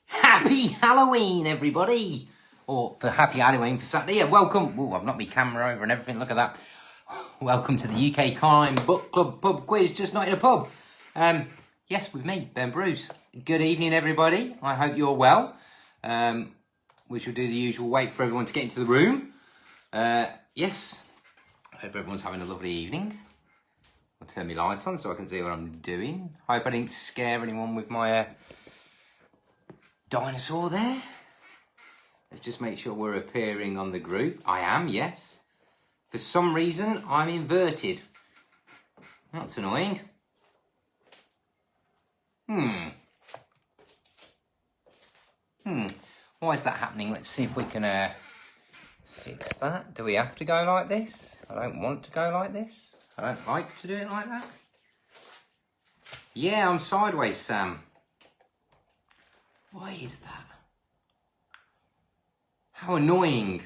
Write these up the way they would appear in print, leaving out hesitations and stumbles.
Happy Halloween, everybody! Or for Happy Halloween for Saturday. Welcome. Oh, I've knocked my camera over and everything. Look at that. Welcome to the UK Crime Book Club pub quiz, just not in a pub. Yes, with me, Ben Bruce. Good evening, everybody. I hope you're well. We shall do the usual wait for everyone to get into the room. Yes, I hope everyone's having a lovely evening. I'll turn my lights on so I can see what I'm doing. Hope I didn't scare anyone with my dinosaur there. Let's just make sure we're appearing on the group. I am, yes. For some reason, I'm inverted. That's annoying. Why is that happening? Let's see if we can fix that. Do we have to go like this? I don't want to go like this. I don't like to do it like that. Yeah, I'm sideways, Sam. Why is that? How annoying.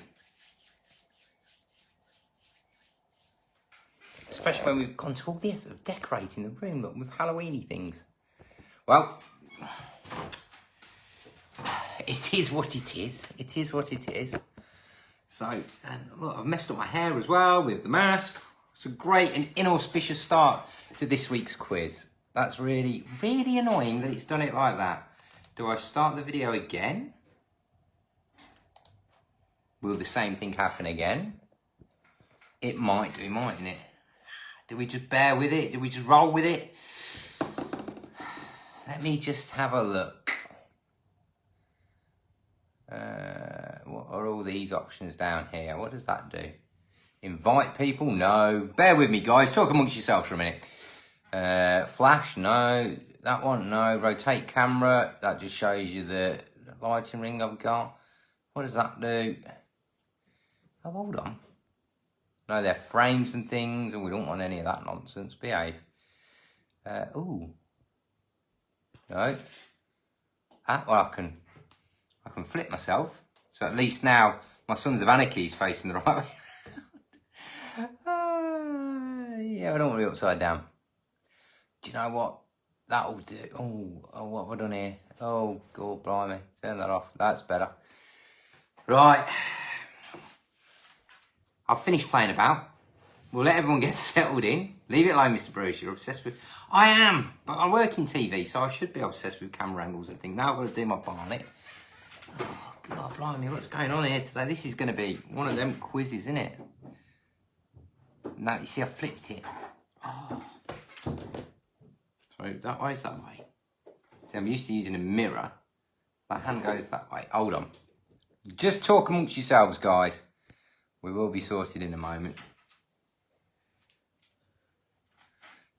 Especially when we've gone to all the effort of decorating the room, look, with Halloween-y things. Well, it is what it is. It is what it is. So, and look, I've messed up my hair as well with the mask. It's a great and inauspicious start to this week's quiz. That's really, really annoying that it's done it like that. Do I start the video again? Will the same thing happen again? It might do, mightn't it? Do we just bear with it? Do we just roll with it? Let me just have a look. What are all these options down here? What does that do? Invite people? No. Bear with me, guys. Talk amongst yourselves for a minute. Flash? No. That one? No. Rotate camera? That just shows you the lighting ring I've got. What does that do? Oh, hold on. No, they're frames and things, and we don't want any of that nonsense. Behave. Ooh. No. Ah, well, I can flip myself. So at least now my Sons of Anarchy is facing the right way. Yeah, I don't want to be upside down. Do you know what? That'll do. Oh, what have I done here? Oh, God, blimey. Turn that off. That's better. Right. I've finished playing about. We'll let everyone get settled in. Leave it alone, Mr. Bruce. You're obsessed with... I am, but I work in TV, so I should be obsessed with camera angles and things. Now I've got to do my part on it. Oh, God, blimey, what's going on here today? This is going to be one of them quizzes, isn't it? No, you see, I flipped it. Oh. So that way, that way. See, I'm used to using a mirror. That hand goes that way. Hold on. Just talk amongst yourselves, guys. We will be sorted in a moment.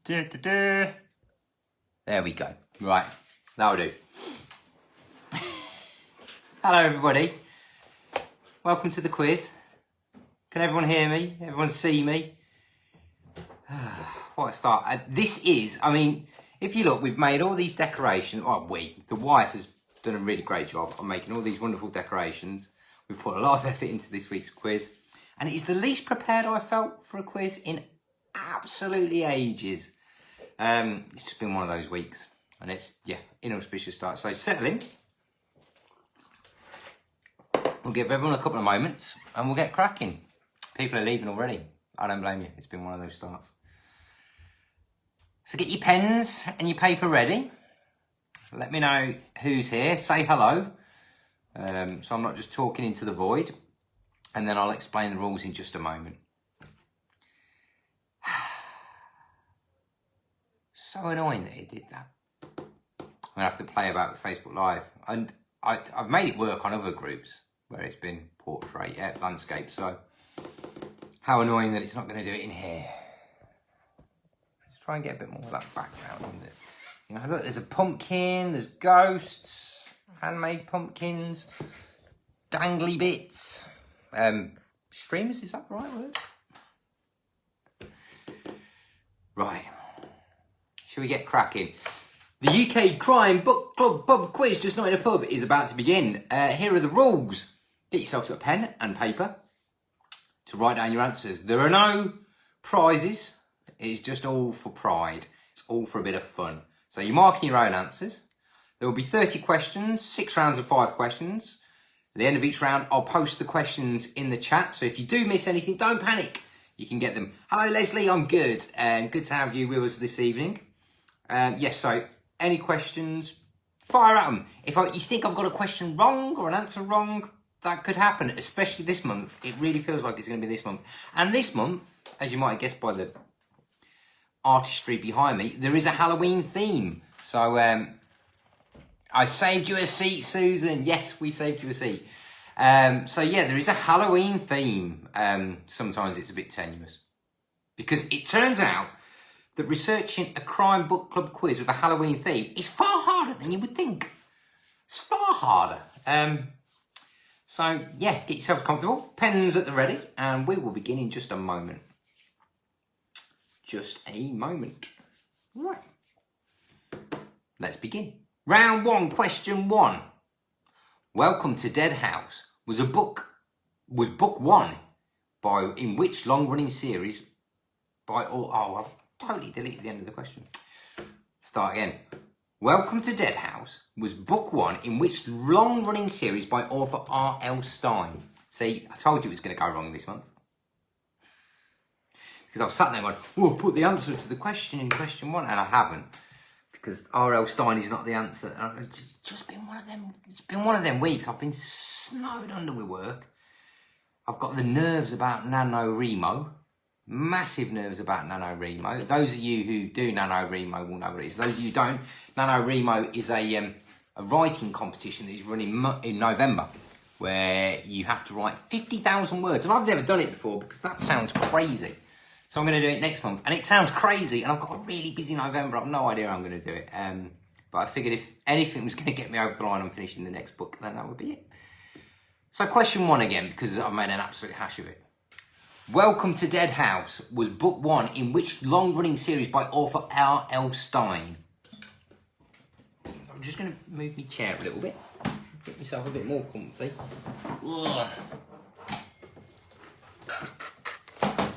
There we go. Right, that'll do. Hello, everybody. Welcome to the quiz. Can everyone hear me? Everyone see me? What a start. This is, I mean, if you look, we've made all these decorations. Oh, the wife has done a really great job on making all these wonderful decorations. We've put a lot of effort into this week's quiz. And it is the least prepared I felt for a quiz in absolutely ages. It's just been one of those weeks. And it's, yeah, inauspicious start. So settle in. We'll give everyone a couple of moments and we'll get cracking. People are leaving already. I don't blame you. It's been one of those starts. So get your pens and your paper ready. Let me know who's here. Say hello. So I'm not just talking into the void. And then I'll explain the rules in just a moment. So annoying that it did that. I'm going to have to play about with Facebook Live. And I've made it work on other groups where it's been portrait, landscape. So how annoying that it's not going to do it in here. Let's try and get a bit more of that background in there. You know, look, there's a pumpkin, there's ghosts, handmade pumpkins, dangly bits. Streamers, is that the right word? Right. Shall we get cracking? The UK Crime Book Club pub quiz, just not in a pub, is about to begin. Here are the rules. Get yourself a pen and paper to write down your answers. There are no prizes. It's just all for pride. It's all for a bit of fun. So you're marking your own answers. There will be 30 questions, 6 rounds of 5 questions. At the end of each round, I'll post the questions in the chat. So if you do miss anything, don't panic. You can get them. Hello, Leslie. I'm good. And good to have you with us this evening. Yes, so any questions, fire at them. If you think I've got a question wrong or an answer wrong, that could happen, especially this month. It really feels like it's going to be this month. And this month, as you might guess by the artistry behind me, there is a Halloween theme. So I saved you a seat, Susan. Yes, we saved you a seat. So yeah, there is a Halloween theme. Sometimes it's a bit tenuous. Because it turns out that researching a crime book club quiz with a Halloween theme is far harder than you would think. It's far harder. So yeah, get yourself comfortable, pens at the ready, and we will begin in just a moment. Just a moment. Right. Let's begin. Round 1, question 1. Welcome to Dead House was book 1 in which long-running series by all... Oh, I've totally deleted the end of the question. Start again. Welcome to Dead House was book 1 in which long-running series by author R.L. Stine. See, I told you it was going to go wrong this month. Because I've sat there going, oh, I've put the answer to the question in question 1, and I haven't. Because R.L. Stine is not the answer. It's just been one of them. It's been one of them weeks. I've been snowed under with work. I've got the nerves about NaNoWriMo. Massive nerves about NaNoWriMo. Those of you who do NaNoWriMo will know what it is. Those of you who don't, NaNoWriMo is a writing competition that is running in November, where you have to write 50,000 words. And I've never done it before because that sounds crazy. So I'm going to do it next month. And it sounds crazy, and I've got a really busy November. I've no idea how I'm going to do it. But I figured if anything was going to get me over the line on finishing the next book, then that would be it. So question 1 again, because I've made an absolute hash of it. Welcome to Dead House was book 1 in which long-running series by author R.L. Stine? I'm just going to move my chair a little bit. Get myself a bit more comfy. Ugh.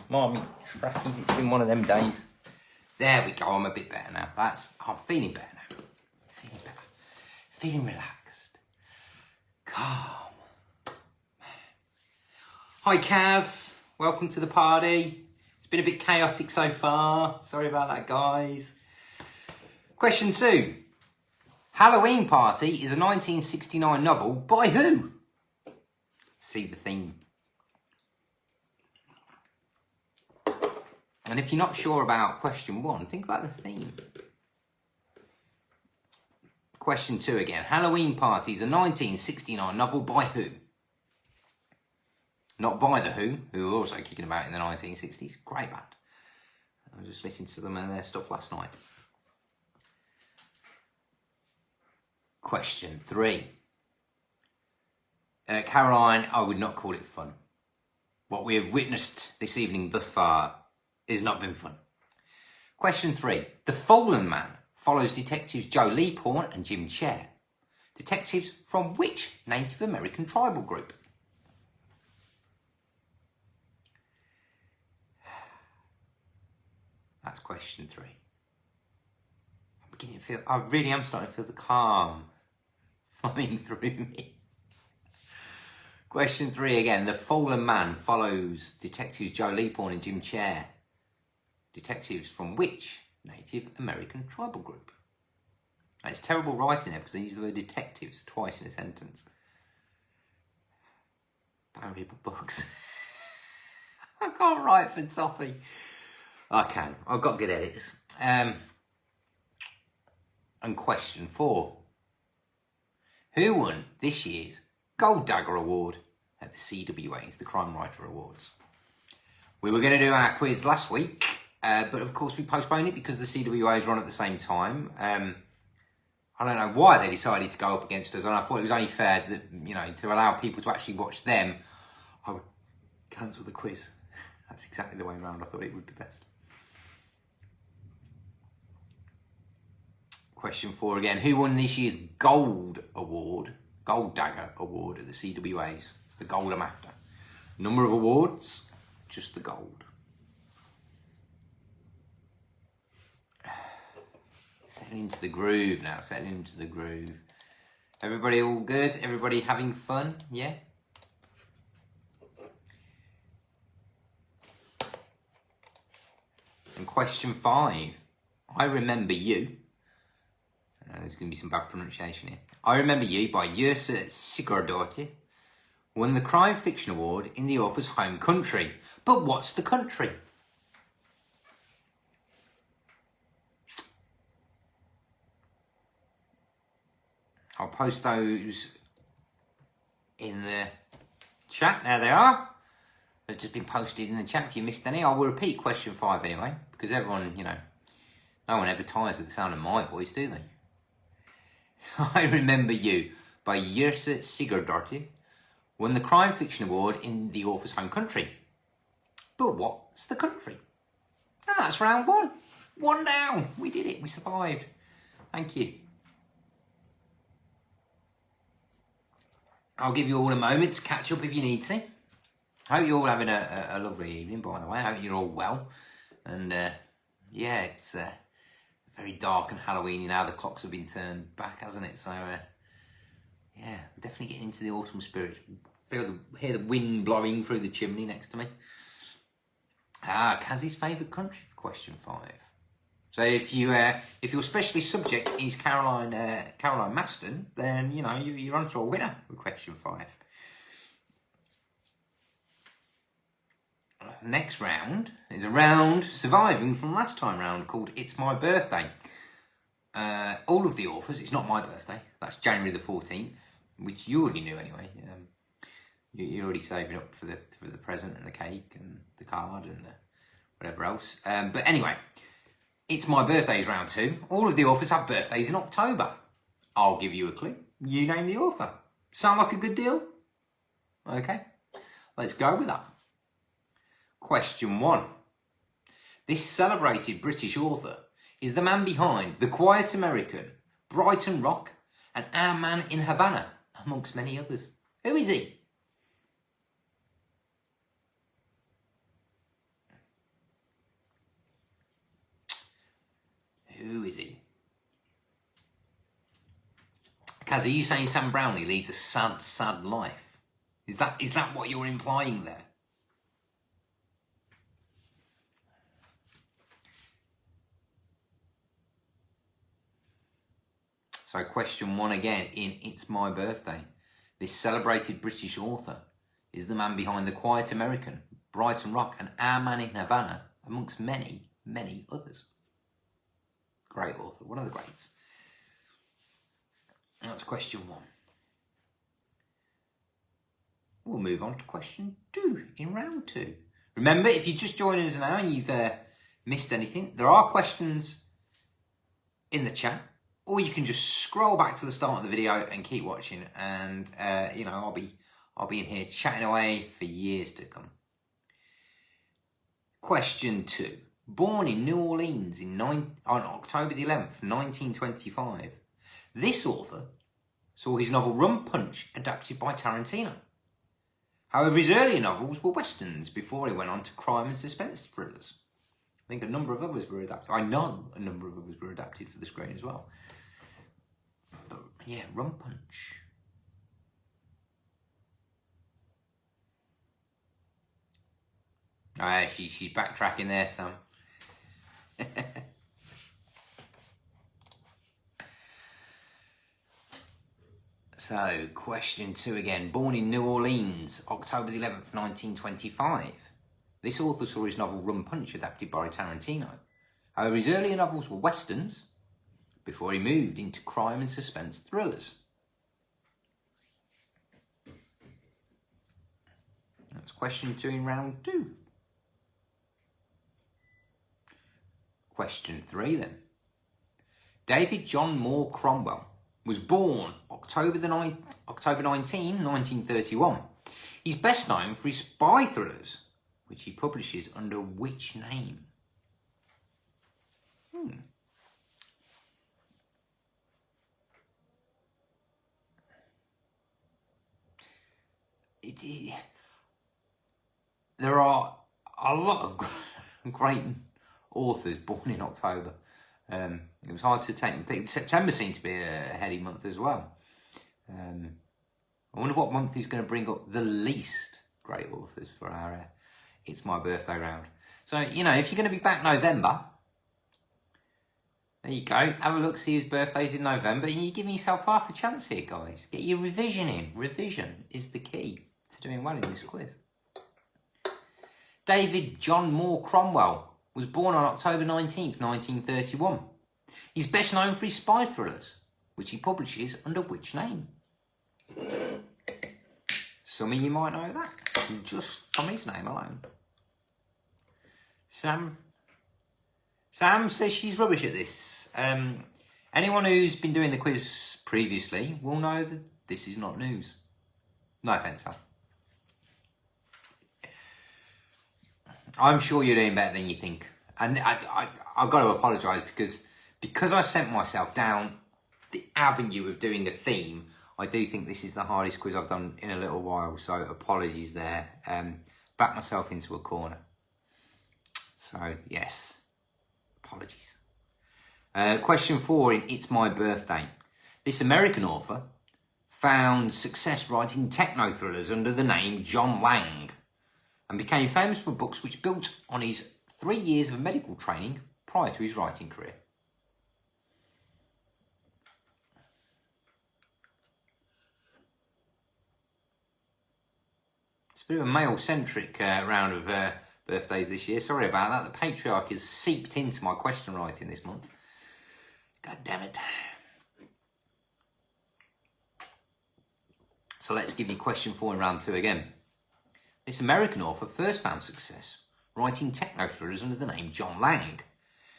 Marmy trackies, it's been one of them days. There we go, I'm a bit better now. I'm feeling better now. Feeling better. Feeling relaxed. Calm. Hi Kaz, welcome to the party. It's been a bit chaotic so far. Sorry about that, guys. Question 2. Halloween Party is a 1969 novel by who? See the theme. And if you're not sure about question 1, think about the theme. Question 2 again. Halloween Party is a 1969 novel by who? Not by The Who were also kicking about in the 1960s. Great band. I was just listening to them and their stuff last night. Question 3. Caroline, I would not call it fun. What we have witnessed this evening thus far has not been fun. Question 3. The Fallen Man follows detectives Joe Leaphorn and Jim Chair. Detectives from which Native American tribal group? That's question 3. I really am starting to feel the calm flowing through me. Question 3 again. The Fallen Man follows detectives Joe Leaphorn and Jim Chair. Detectives from which Native American tribal group? It's terrible writing there because I use the word detectives twice in a sentence. Don't read my books. I can't write for Sophie. I can. I've got good editors. And question 4. Who won this year's Gold Dagger Award at the CWA's, the Crime Writer Awards? We were going to do our quiz last week, but of course we postponed it because the CWAs run at the same time. I don't know why they decided to go up against us, and I thought it was only fair that, to allow people to actually watch them, I would cancel the quiz. That's exactly the way around. I thought it would be best. Question 4 again. Who won this year's Gold Dagger Award at the CWAs? It's the gold I'm after. Number of awards, just the gold. Settling into the groove now, settling into the groove. Everybody all good? Everybody having fun? Yeah? And question 5. I Remember You. I know there's going to be some bad pronunciation here. I Remember You by Yrsa Sigurdardóttir won the Crime Fiction Award in the author's home country. But what's the country? I'll post those in the chat. There they are. They've just been posted in the chat. If you missed any, I will repeat question 5 anyway, because everyone, you know, no one ever tires of the sound of my voice, do they? I Remember You by Yrsa Sigurdardóttir won the Crime Fiction Award in the author's home country. But what's the country? And that's round 1. 1 down. We did it. We survived. Thank you. I'll give you all a moment to catch up if you need to. I hope you're all having a lovely evening, by the way. I hope you're all well. And yeah, it's very dark and Halloweeny now. The clocks have been turned back, hasn't it? So yeah, definitely getting into the autumn spirit. Hear the wind blowing through the chimney next to me. Kazzy's favourite country for question 5. So if your specialist subject is Caroline Maston, then you know you're on to a winner with question 5. Next round is a round surviving from last time round called It's My Birthday. All of the authors, it's not my birthday, that's January the 14th, which you already knew anyway. You're already saving up for the present and the cake and the card and the whatever else. But anyway, It's My Birthday is round 2. All of the authors have birthdays in October. I'll give you a clue. You name the author. Sound like a good deal? Okay, let's go with that. Question 1. This celebrated British author is the man behind The Quiet American, Brighton Rock, and Our Man in Havana, amongst many others. Who is he? Who is he? Kaz, are you saying Sam Brownlee leads a sad, sad life? Is that what you're implying there? So question 1 again in It's My Birthday. This celebrated British author is the man behind The Quiet American, Brighton Rock, and Our Man in Havana, amongst many, many others. Great author, one of the greats. That's question 1. We'll move on to question 2 in round 2. Remember, if you're just joining us now and you've missed anything, there are questions in the chat, or you can just scroll back to the start of the video and keep watching, and you know, I'll be in here chatting away for years to come. Question 2. Born in New Orleans on October the 11th, 1925, this author saw his novel Rum Punch adapted by Tarantino. However, his earlier novels were westerns before he went on to crime and suspense thrillers. I think a number of others were adapted. I know a number of others were adapted for the screen as well. But yeah, Rum Punch. She's backtracking there, Sam. So, question 2 again. Born in New Orleans, October the 11th, 1925. This author saw his novel Rum Punch adapted by Tarantino. However, his earlier novels were westerns before he moved into crime and suspense thrillers. That's question 2 in round 2. Question 3 then. David John Moore Cromwell was born October 19, 1931. He's best known for his spy thrillers, which he publishes under which name? There are a lot of great authors born in October. It was hard to take my pick. September seemed to be a heady month as well. I wonder what month he's going to bring up the least great authors for our It's My Birthday round. So, you know, if you're going to be back November, there you go. Have a look, see whose birthday's in November, and you're giving yourself half a chance here, guys. Get your revision in. Revision is the key to doing well in this quiz. David John Moore Cromwell was born on October 19th, 1931. He's best known for his spy thrillers, which he publishes under which name? Some of you might know that, just from his name alone. Sam says she's rubbish at this. Anyone who's been doing the quiz previously will know that this is not news. No offence, Sam. I'm sure you're doing better than you think. And I've got to apologise because I sent myself down the avenue of doing the theme. I do think this is the hardest quiz I've done in a little while, so apologies there. Backed myself into a corner. So, yes, apologies. Question 4 in It's My Birthday. This American author found success writing techno thrillers under the name John Lang and became famous for books which built on his 3 years of medical training prior to his writing career. It's a bit of a male-centric round of birthdays this year. Sorry about that. The patriarchy has seeped into my question writing this month. God damn it. So let's give you question 4 in round 2 again. This American author first found success writing techno thrillers under the name John Lang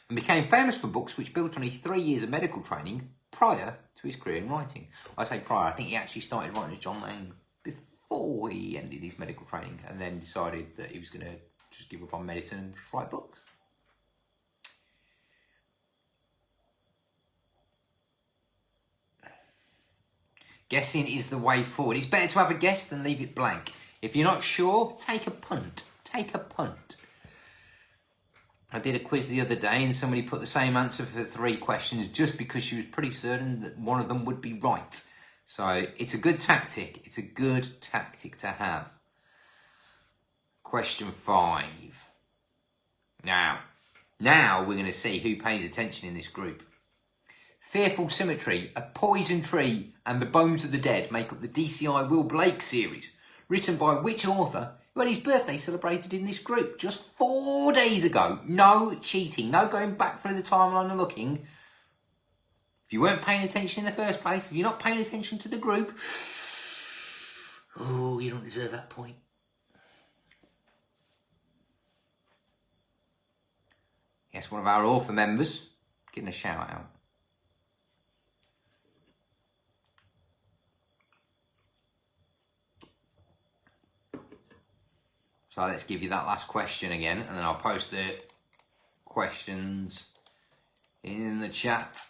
and became famous for books which built on his 3 years of medical training prior to his career in writing. I say prior, I think he actually started writing as John Lang before he ended his medical training and then decided that he was going to just give up on medicine and just write books. Guessing is the way forward. It's better to have a guess than leave it blank. If you're not sure, take a punt. Take a punt. I did a quiz the other day and somebody put the same answer for 3 questions just because she was pretty certain that one of them would be right. So it's a good tactic. It's a good tactic to have. Question 5. Now we're going to see who pays attention in this group. Fearful Symmetry, A Poison Tree, and The Bones of the Dead make up the DCI Will Blake series, written by which author who had his birthday celebrated in this group just 4 days ago? No cheating, no going back through the timeline and looking. If you weren't paying attention in the first place, if you're not paying attention to the group, oh, you don't deserve that point. Yes, one of our author members getting a shout out. So let's give you that last question again, and then I'll post the questions in the chat.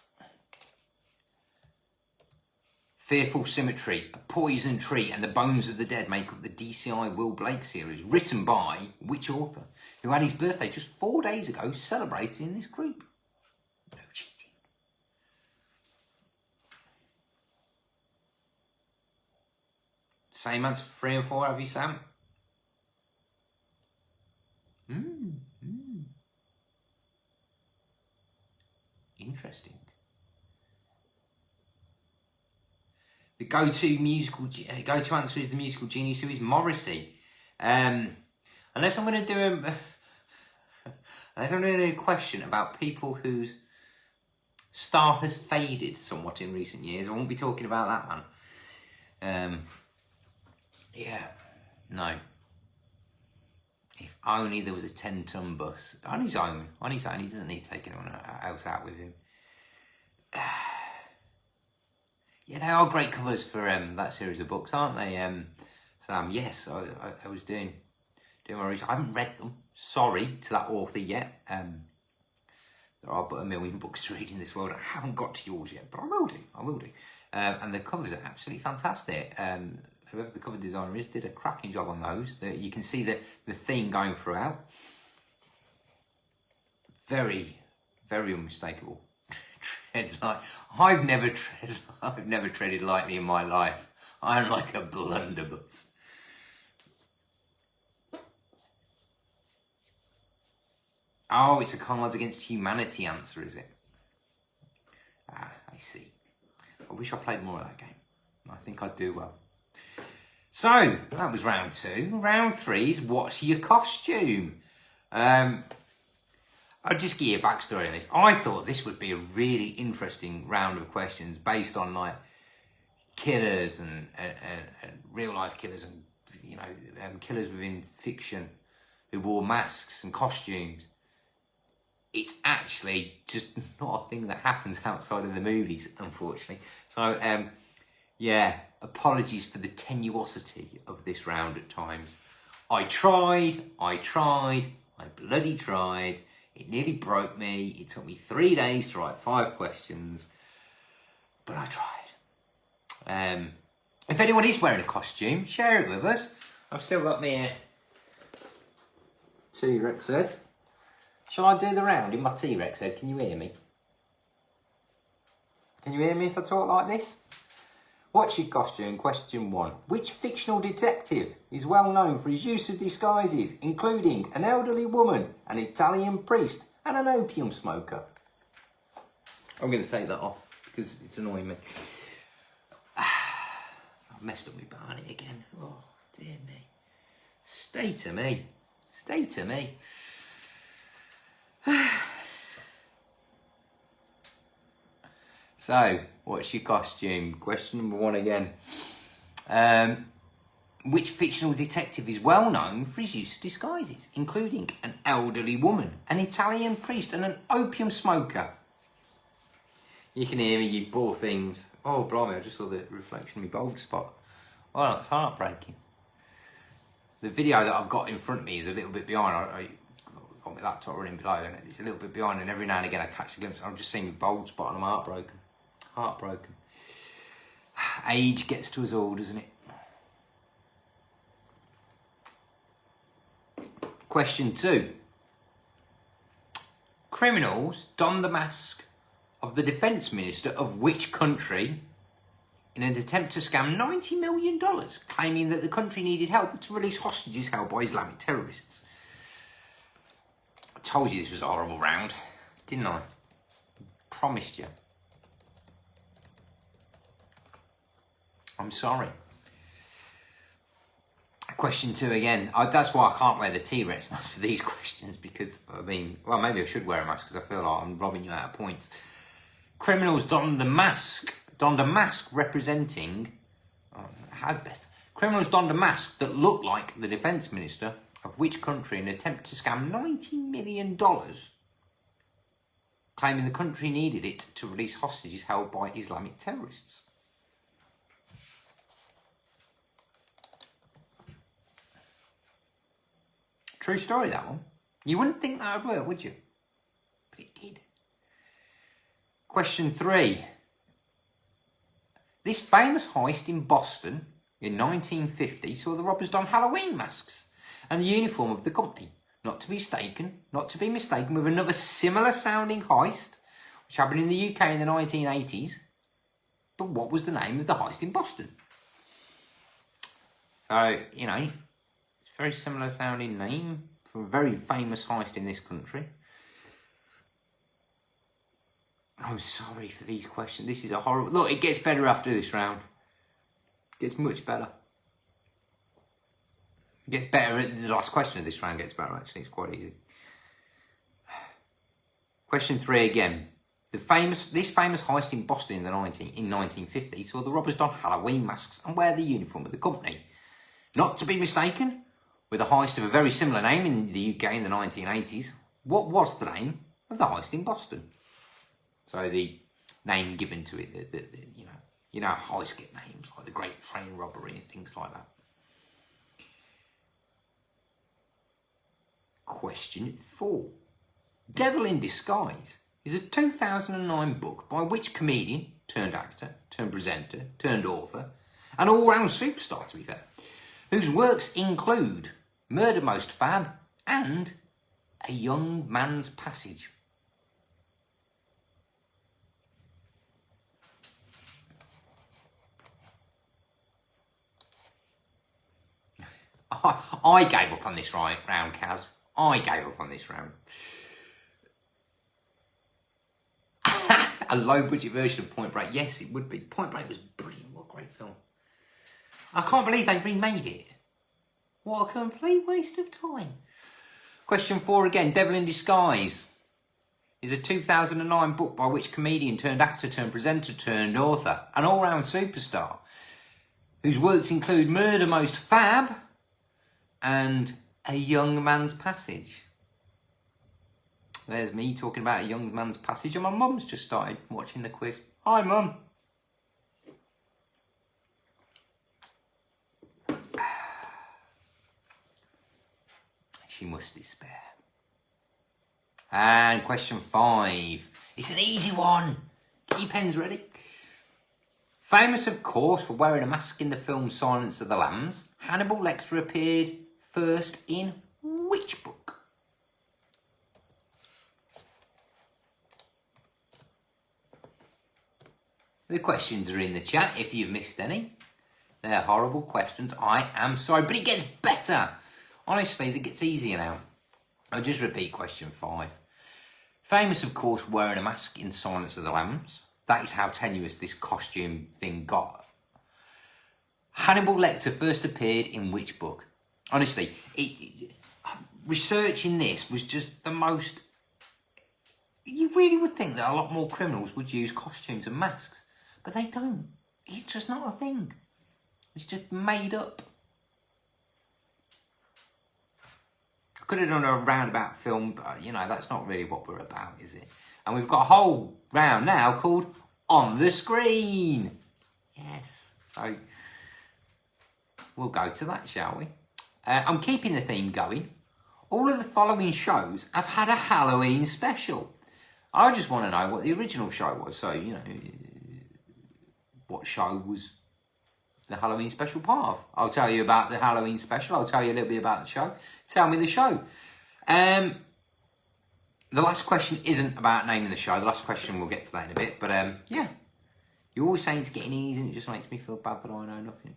Fearful Symmetry, A Poison Tree, and The Bones of the Dead make up the DCI Will Blake series, written by which author who had his birthday just 4 days ago celebrated in this group? No cheating. Same answer for 3 and 4, have you, Sam? Interesting. The go-to answer is the musical genius who is Morrissey. Unless I'm going to do a question about people whose star has faded somewhat in recent years, I won't be talking about that man. Yeah, no. If only there was a 10-ton bus on his own. He doesn't need to take anyone else out with him. Yeah, they are great covers for that series of books, aren't they, Sam? Yes, I was doing my research. I haven't read them, sorry, to that author yet. There are but a million books to read in this world. I haven't got to yours yet, but I will do. And the covers are absolutely fantastic. Whoever the cover designer is did a cracking job on those. You can see the theme going throughout. Very, very unmistakable. tread light. I've never treaded lightly in my life. I'm like a blunderbuss. Oh, it's a Cards Against Humanity answer, is it? Ah, I see. I wish I played more of that game. I think I'd do well. So, that was round 2. Round 3 is what's your costume? I'll just give you a backstory on this. I thought this would be a really interesting round of questions based on like killers and real life killers and killers within fiction who wore masks and costumes. It's actually just not a thing that happens outside of the movies, unfortunately. So, yeah, apologies for the tenuosity of this round at times. I tried, I bloody tried. It nearly broke me. It took me 3 days to write 5 questions, but I tried. If anyone is wearing a costume, share it with us. I've still got my T-Rex head. Shall I do the round in my T-Rex head? Can you hear me? Can you hear me if I talk like this? What's your costume? Question 1. Which fictional detective is well known for his use of disguises, including an elderly woman, an Italian priest, and an opium smoker? I'm going to take that off because it's annoying me. I've messed up my Barney again. Oh, dear me. Stay to me. Stay to me. So, what's your costume? Question number 1 again. Which fictional detective is well known for his use of disguises, including an elderly woman, an Italian priest, and an opium smoker? You can hear me, you poor things. Oh, blimey, I just saw the reflection of my bald spot. Oh, that's heartbreaking. The video that I've got in front of me is a little bit behind. I got my laptop running below, and it's a little bit behind, and every now and again I catch a glimpse. I'm just seeing my bald spot, and I'm heartbroken. Heartbroken. Age gets to us all, doesn't it? Question 2. Criminals don the mask of the defence minister of which country in an attempt to scam $90 million, claiming that the country needed help to release hostages held by Islamic terrorists? I told you this was a horrible round, didn't I? Promised you. I'm sorry. Question 2 again. That's why I can't wear the T-Rex mask for these questions because, I mean, well, maybe I should wear a mask because I feel like I'm robbing you out of points. Criminals donned a mask representing... Criminals donned a mask that looked like the defence minister of which country in an attempt to scam $90 million, claiming the country needed it to release hostages held by Islamic terrorists? True story, that one. You wouldn't think that would work, would you? But it did. Question 3. This famous heist in Boston in 1950 saw the robbers don Halloween masks and the uniform of the company. Not to be mistaken with another similar sounding heist, which happened in the UK in the 1980s. But what was the name of the heist in Boston? So, you know, it's a very similar sounding name for a very famous heist in this country. I'm sorry for these questions. This is a horrible... Look, it gets better after this round. It gets much better. It gets better. The last question of this round gets better, actually. It's quite easy. Question 3 again. This famous heist in Boston in 1950 saw the robbers don Halloween masks and wear the uniform of the company. Not to be mistaken with a heist of a very similar name in the UK in the 1980s. What was the name of the heist in Boston? So the name given to it, you know, heists get names like the Great Train Robbery and things like that. Question 4. Devil in Disguise is a 2009 book by which comedian, turned actor, turned presenter, turned author, and all-round superstar, to be fair, whose works include Murder Most Fab and A Young Man's Passage. I gave up on this round, Kaz. I gave up on this round. A low-budget version of Point Break. Yes, it would be. Point Break was brilliant. What a great film. I can't believe they remade it. What a complete waste of time. Question 4 again. Devil in Disguise is a 2009 book by which comedian turned actor turned presenter turned author, an all-round superstar, whose works include Murder Most Fab and A Young Man's Passage. There's me talking about A Young Man's Passage, and my mum's just started watching the quiz. Hi, Mum. She must despair. And question 5. It's an easy one. Get your pens ready. Famous, of course, for wearing a mask in the film Silence of the Lambs, Hannibal Lecter appeared first in which book? The questions are in the chat if you've missed any. They're horrible questions. I am sorry, but it gets better. Honestly, it gets easier now. I'll just repeat question 5. Famous, of course, wearing a mask in Silence of the Lambs. That is how tenuous this costume thing got. Hannibal Lecter first appeared in which book? Honestly, researching this was just the most... You really would think that a lot more criminals would use costumes and masks, but they don't. It's just not a thing. It's just made up. Could have done a roundabout film, but, you know, that's not really what we're about, is it? And we've got a whole round now called On the Screen. Yes. So, we'll go to that, shall we? I'm keeping the theme going. All of the following shows have had a Halloween special. I just want to know what the original show was. So, you know, what show was the Halloween special part of? I'll tell you about the Halloween special. I'll tell you a little bit about the show. Tell me the show. The last question isn't about naming the show. The last question, we'll get to that in a bit. But yeah, you're always saying it's getting easy and it just makes me feel bad that I know nothing.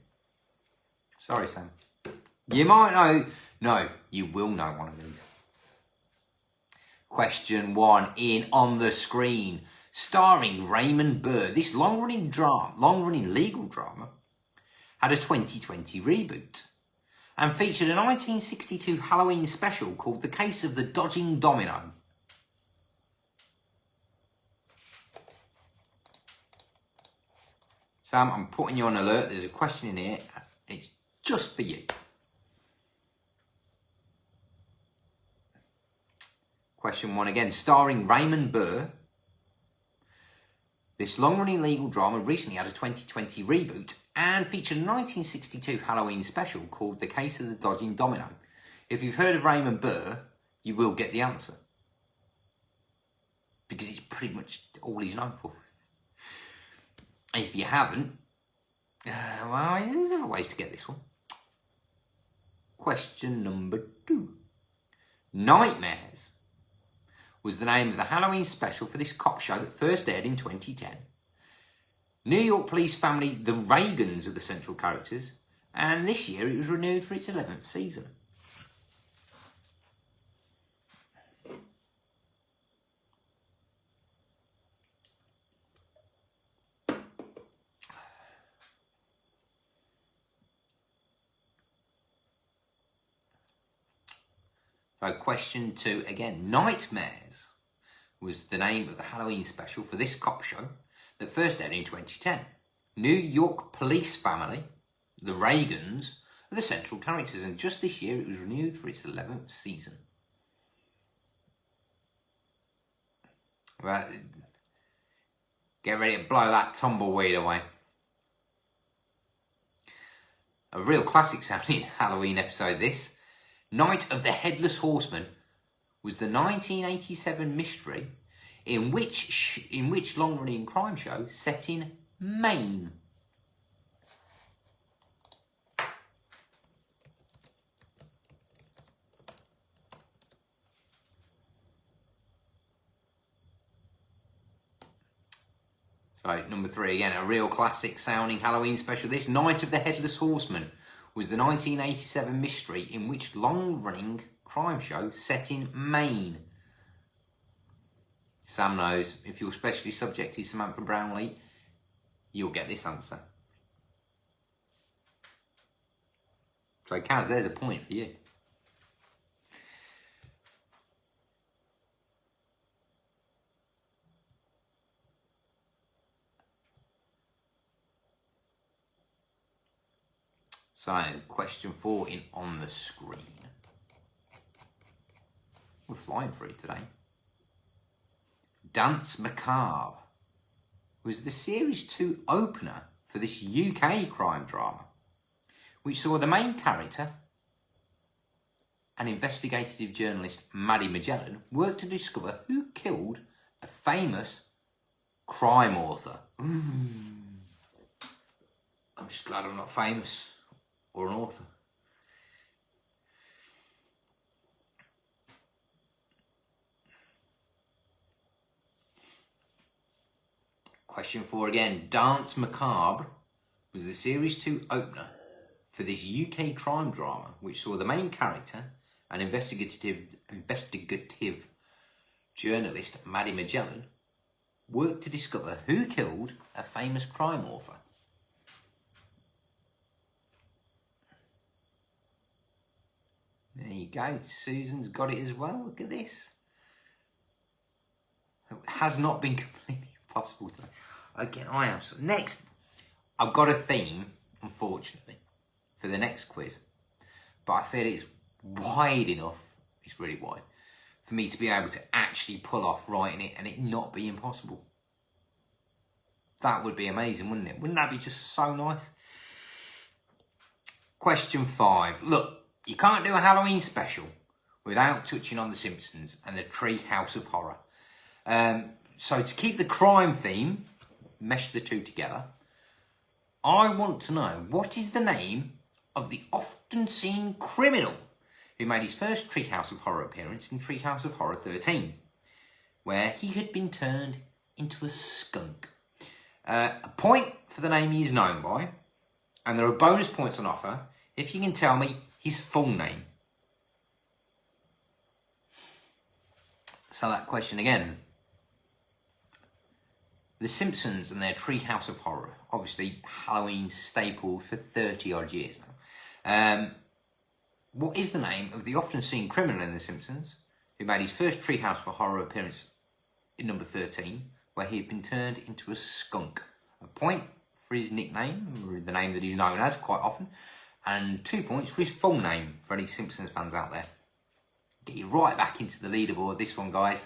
Sorry, Sam. You might know. No, you will know one of these. Question 1 in On the Screen, starring Raymond Burr. This long-running legal drama had a 2020 reboot and featured a 1962 Halloween special called The Case of the Dodging Domino. Sam, I'm putting you on alert. There's a question in here. It's just for you. Question 1 again, starring Raymond Burr. This long-running legal drama recently had a 2020 reboot and featured a 1962 Halloween special called The Case of the Dodging Domino. If you've heard of Raymond Burr, you will get the answer, because it's pretty much all he's known for. If you haven't, well, there's other ways to get this one. Question number 2. Nightmares was the name of the Halloween special for this cop show that first aired in 2010. New York police family, the Reagans, are the central characters, and this year it was renewed for its 11th season. So question 2 again. Nightmares was the name of the Halloween special for this cop show that first aired in 2010. New York police family, the Reagans, are the central characters, and just this year it was renewed for its 11th season. Right, get ready to blow that tumbleweed away. A real classic sounding Halloween episode, this. Night of the Headless Horseman was the 1987 mystery in which long-running crime show set in Maine. So, number 3 again, a real classic sounding Halloween special. This Night of the Headless Horseman was the 1987 mystery in which long-running crime show set in Maine? Sam knows. If you're specially subjected to Samantha Brownlee, you'll get this answer. So Kaz, there's a point for you. So, question 4 on the screen. We're flying through today. Danse Macabre was the Series 2 opener for this UK crime drama, which saw the main character, an investigative journalist, Maddie Magellan, work to discover who killed a famous crime author. I'm just glad I'm not famous. Or an author. Question 4 again. Danse Macabre was the Series 2 opener for this UK crime drama, which saw the main character, an investigative journalist, Maddie Magellan, work to discover who killed a famous crime author. There you go. Susan's got it as well. Look at this. It has not been completely impossible today. Again, I am. So next, I've got a theme, unfortunately, for the next quiz. But I feel it's wide enough, it's really wide, for me to be able to actually pull off writing it and it not be impossible. That would be amazing, wouldn't it? Wouldn't that be just so nice? Question 5. Look. You can't do a Halloween special without touching on The Simpsons and the Tree House of Horror. So to keep the crime theme, mesh the two together, I want to know, what is the name of the often seen criminal who made his first Tree House of Horror appearance in Tree House of Horror 13, where he had been turned into a skunk? A point for the name he is known by, and there are bonus points on offer if you can tell me his full name. So that question again. The Simpsons and their Tree House of Horror, obviously Halloween staple for 30 odd years now. What is the name of the often seen criminal in The Simpsons who made his first Tree House of Horror appearance in number 13, where he had been turned into a skunk? A point for his nickname, or the name that he's known as quite often, and 2 points for his full name for any Simpsons fans out there. Get you right back into the leaderboard, this one, guys.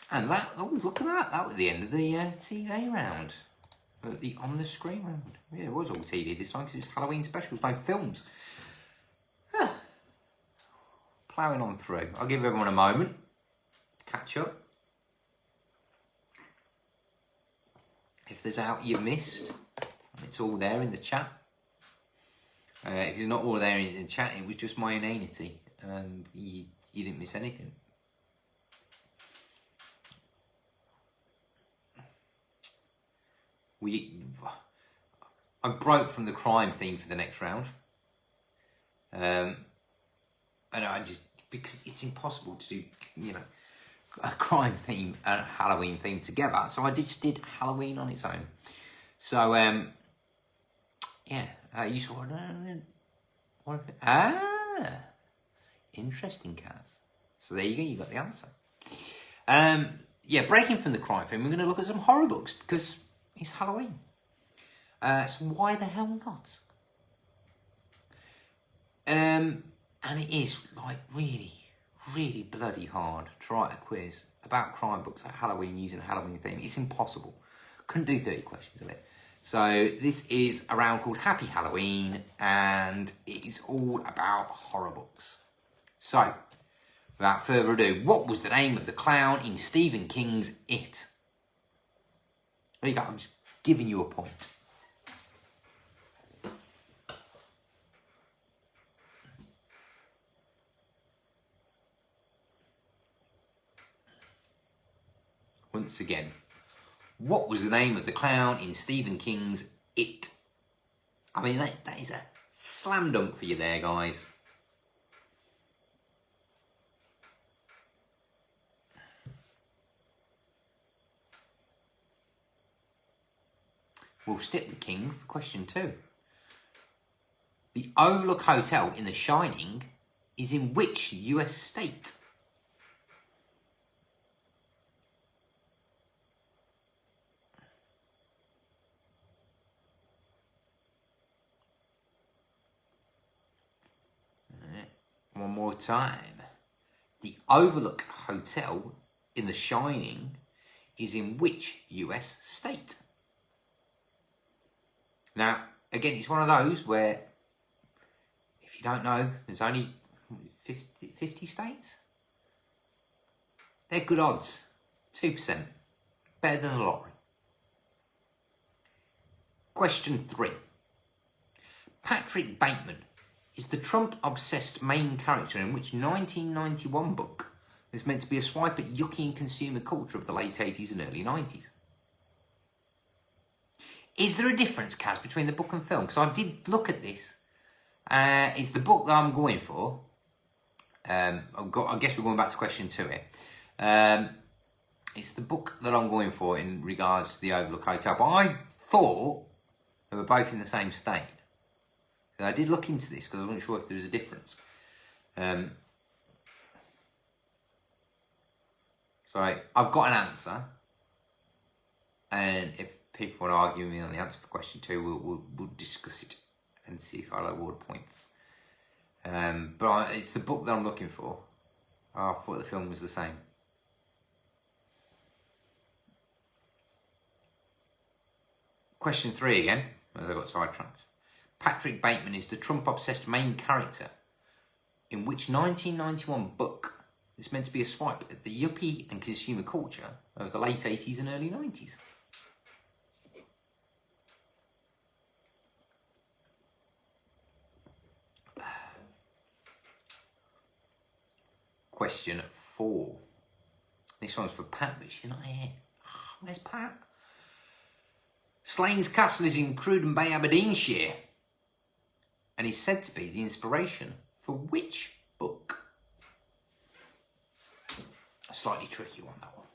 And that, oh, look at that. That was the end of the TV round. The on-the-screen round. Yeah, it was all TV this time because it's Halloween specials, no films. Ploughing on through. I'll give everyone a moment to catch up. If there's out you missed, it's all there in the chat. If it's not all there in the chat, it was just my inanity, and you didn't miss anything. I broke from the crime theme for the next round, and I just, because it's impossible to do, a crime theme and a Halloween theme together, so I just did Halloween on its own. So yeah. You saw it. Interesting, Kaz. So there you go, you got the answer. Yeah, breaking from the crime theme, we're going to look at some horror books because it's Halloween. So why the hell not? And it is like really, really bloody hard to write a quiz about crime books at Halloween using a Halloween theme. It's impossible. Couldn't do 30 questions of it. So this is a round called Happy Halloween, and it is all about horror books. So, without further ado, what was the name of the clown in Stephen King's It? There you go, I'm just giving you a point. Once again, what was the name of the clown in Stephen King's It? I mean, that is a slam dunk for you there, guys. We'll stick the king for question 2. The Overlook Hotel in The Shining is in which US state? One more time. The Overlook Hotel in The Shining is in which US state? Now, again, it's one of those where, if you don't know, there's only 50 states. They're good odds. 2%. Better than the lottery. Question 3. Patrick Bateman is the Trump-obsessed main character in which 1991 book is meant to be a swipe at yucky consumer culture of the late 80s and early 90s? Is there a difference, Kaz, between the book and film? Because I did look at this. It's the book that I'm going for. I guess we're going back to question 2 here. It's the book that I'm going for in regards to the Overlook Hotel. But I thought they were both in the same state. And I did look into this because I wasn't sure if there was a difference. So I've got an answer. And if people want to argue with me on the answer for question 2, we'll discuss it and see if I'll award points. But it's the book that I'm looking for. I thought the film was the same. Question 3 again, as I got sidetracked. Patrick Bateman is the Trump-obsessed main character in which 1991 book is meant to be a swipe at the yuppie and consumer culture of the late 80s and early 90s. Question 4. This one's for Pat, but she's not here. Oh, where's Pat? Slains Castle is in Cruden Bay, Aberdeenshire, and is said to be the inspiration for which book? A slightly tricky one, that one.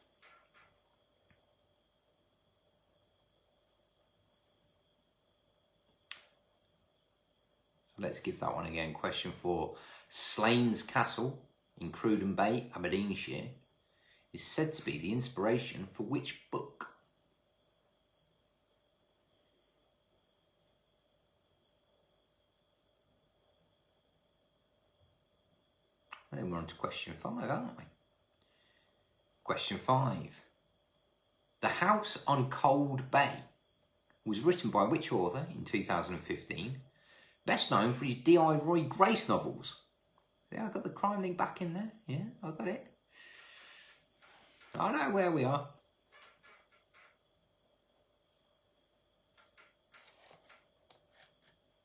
So let's give that one again. Question 4. Slains Castle in Cruden Bay, Aberdeenshire, is said to be the inspiration for which book? And then we're on to question 5, aren't we? Question 5. The House on Cold Bay was written by which author in 2015? Best known for his D.I. Roy Grace novels. Yeah, I got the crime link back in there. Yeah, I got it. I know where we are.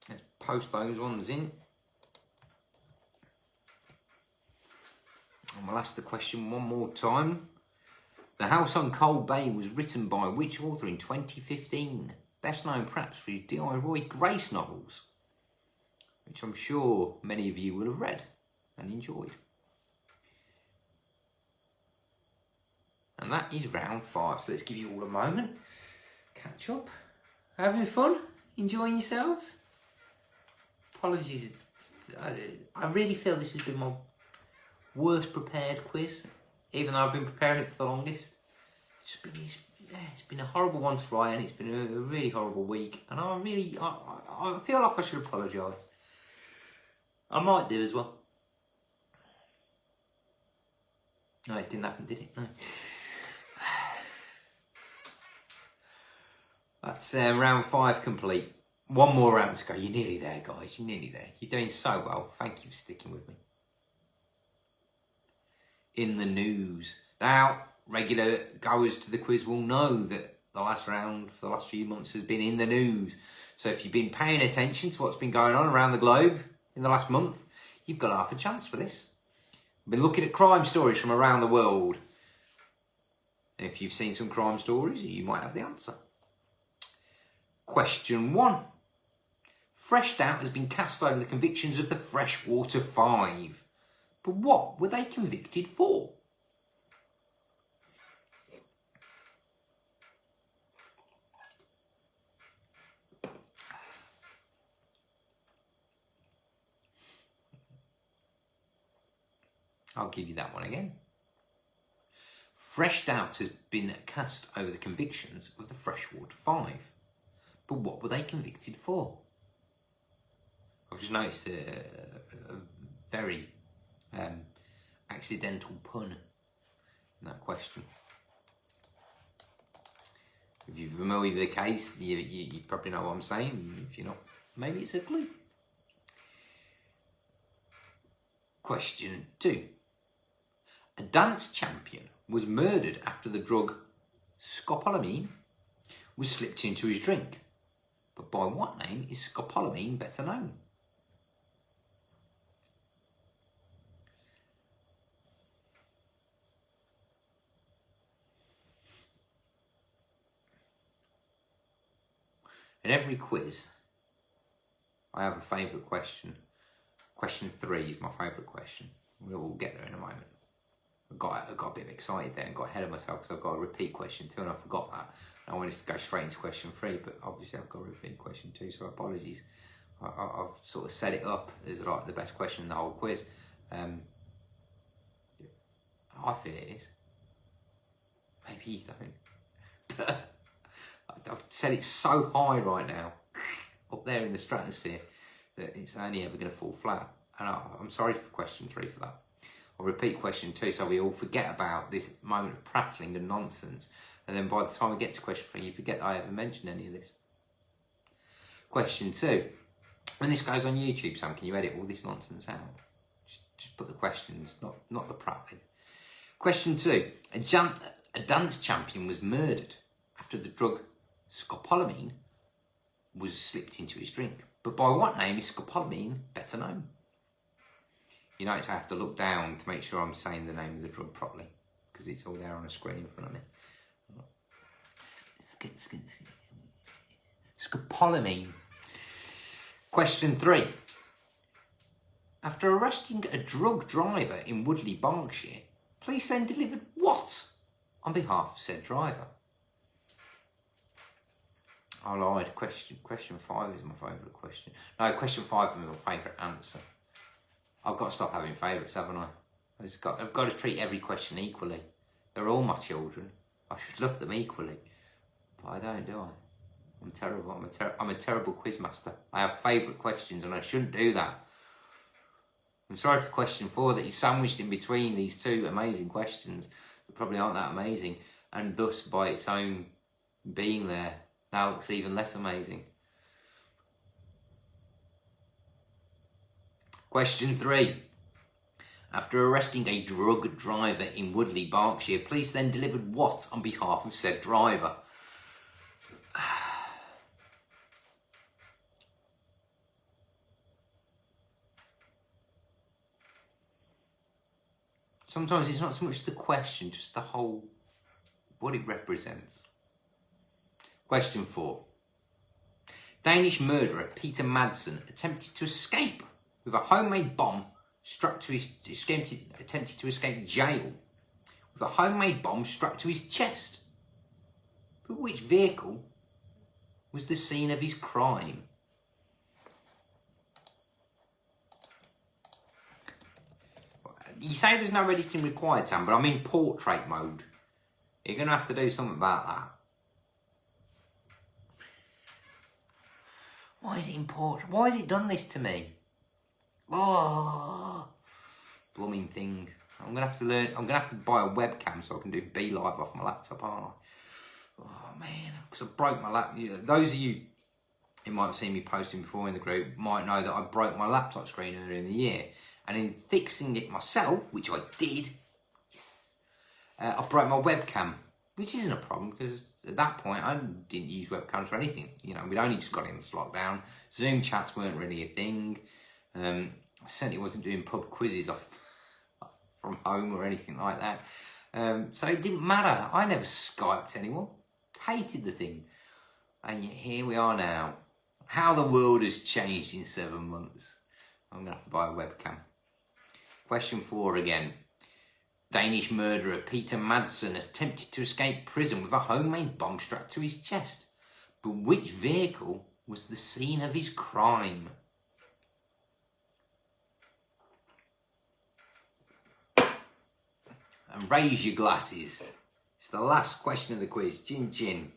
Let's post those ones in. And we'll ask the question one more time. The House on Cold Bay was written by which author in 2015? Best known perhaps for his D.I. Roy Grace novels, which I'm sure many of you will have read and enjoyed. And that is round 5. So let's give you all a moment. Catch up. Having fun? Enjoying yourselves? Apologies. I really feel this has been my worst prepared quiz, even though I've been preparing it for the longest. It's been a horrible one to write, and it's been a really horrible week. And I feel like I should apologise. I might do as well. No, it didn't happen, did it? No. That's round 5 complete. One more round to go. You're nearly there, guys. You're nearly there. You're doing so well. Thank you for sticking with me. In the news. Now, regular goers to the quiz will know that the last round for the last few months has been in the news. So if you've been paying attention to what's been going on around the globe in the last month, you've got half a chance for this. I've been looking at crime stories from around the world. And if you've seen some crime stories, you might have the answer. Question 1. fresh doubt has been cast over the convictions of the Freshwater Five. But what were they convicted for? I'll give you that one again. Fresh doubt has been cast over the convictions of the Freshwater Five. But what were they convicted for? I've just noticed a very accidental pun in that question. If you're familiar with the case, you probably know what I'm saying. If you're not, maybe it's a clue. Question 2. A dance champion was murdered after the drug scopolamine was slipped into his drink. But by what name is scopolamine better known? In every quiz, I have a favourite question. Question 3 is my favourite question. We'll get there in a moment. I got a bit excited there and got ahead of myself because I've got a repeat question 2 and I forgot that. I wanted to go straight into question 3, but obviously I've got a repeat question 2, so apologies. I've sort of set it up as like the best question in the whole quiz. I feel it is. Maybe you don't. I've set it so high right now, up there in the stratosphere, that it's only ever going to fall flat. And I'm sorry for question 3 for that. I'll repeat question 2 so we all forget about this moment of prattling and nonsense. And then by the time we get to question 3, you forget that I ever mentioned any of this. Question 2. When this goes on YouTube, Sam, can you edit all this nonsense out? Just put the questions, not the prattling. Question 2. A dance champion was murdered after the drug scopolamine was slipped into his drink. But by what name is scopolamine better known? You notice I have to look down to make sure I'm saying the name of the drug properly, because it's all there on a screen in front of me. Scopolamine. Question 3. After arresting a drug driver in Woodley, Berkshire, police then delivered what on behalf of said driver? I lied. Question 5 is my favourite question. No, question 5 is my favourite answer. I've got to stop having favourites, haven't I? I've got to treat every question equally. They're all my children. I should love them equally. But I don't, do I? I'm terrible. I'm a terrible quizmaster. I have favourite questions and I shouldn't do that. I'm sorry for question 4 that you sandwiched in between these 2 amazing questions that probably aren't that amazing, and thus by its own being there now looks even less amazing. Question 3. After arresting a drug driver in Woodley, Berkshire, police then delivered what on behalf of said driver? Sometimes it's not so much the question, just the whole, what it represents. Question 4. Danish murderer Peter Madsen attempted to escape with a homemade bomb attempted to escape jail with a homemade bomb strapped to his chest. But which vehicle was the scene of his crime? You say there's no editing required, Sam, but I'm in portrait mode. You're going to have to do something about that. Why is it in portrait? Why has it done this to me? Oh, blooming thing. I'm going to have to learn. I'm going to have to buy a webcam so I can do BeLive off my laptop, aren't I? Oh, man. Because I broke my laptop. Those of you who might have seen me posting before in the group might know that I broke my laptop screen earlier in the year. And in fixing it myself, which I did, yes, I broke my webcam, which isn't a problem because at that point I didn't use webcams for anything. You know, we'd only just got into lockdown. Zoom chats weren't really a thing. I certainly wasn't doing pub quizzes off from home or anything like that. So it didn't matter. I never Skyped anyone. Hated the thing. And yet here we are now. How the world has changed in 7 months. I'm going to have to buy a webcam. Question 4 again. Danish murderer Peter Madsen has attempted to escape prison with a homemade bomb strapped to his chest. But which vehicle was the scene of his crime? And raise your glasses. It's the last question of the quiz. Chin chin.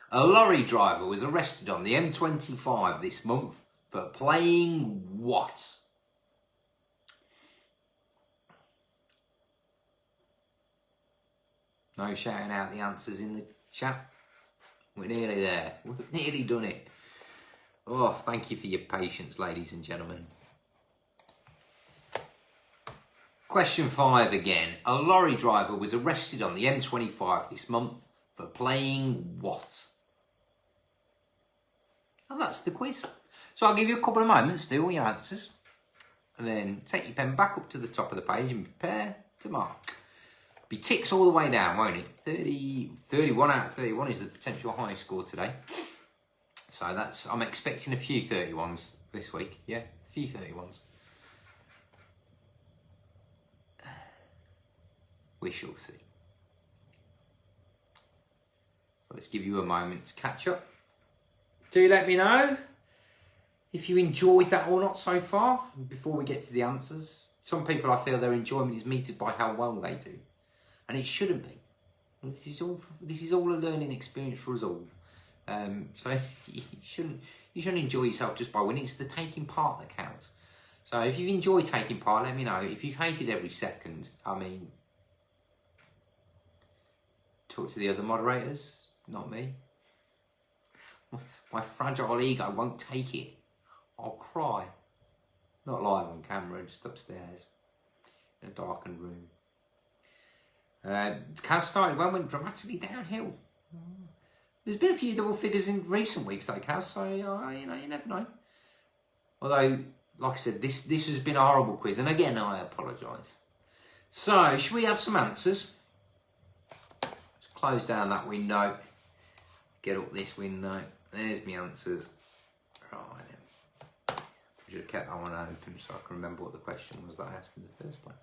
A lorry driver was arrested on the M25 this month for playing what? No shouting out the answers in the chat. We're nearly there. We've nearly done it. Oh, thank you for your patience, ladies and gentlemen. Question 5 again. A lorry driver was arrested on the M25 this month for playing what? And that's the quiz. So I'll give you a couple of moments to do all your answers. And then take your pen back up to the top of the page and prepare to mark. Be ticks all the way down, won't it? 31 out of 31 is the potential high score today. So I'm expecting a few 31s this week. Yeah, a few 31s. We shall see. So let's give you a moment to catch up. Do let me know if you enjoyed that or not so far before we get to the answers. Some people, I feel their enjoyment is meted by how well they do. And it shouldn't be. This is all a learning experience for us all. So you shouldn't enjoy yourself just by winning. It's the taking part that counts. So if you've enjoyed taking part, let me know. If you've hated every second, I mean, talk to the other moderators, not me. My fragile ego won't take it. I'll cry. Not live on camera, just upstairs in a darkened room. Kaz started well, went dramatically downhill. There's been a few double figures in recent weeks though, Kaz, so you never know. Although, like I said, this has been a horrible quiz, and again I apologise. So, should we have some answers? Let's close down that window. Get up this window. There's my answers. Right then. I should have kept that one open so I can remember what the question was that I asked in the first place.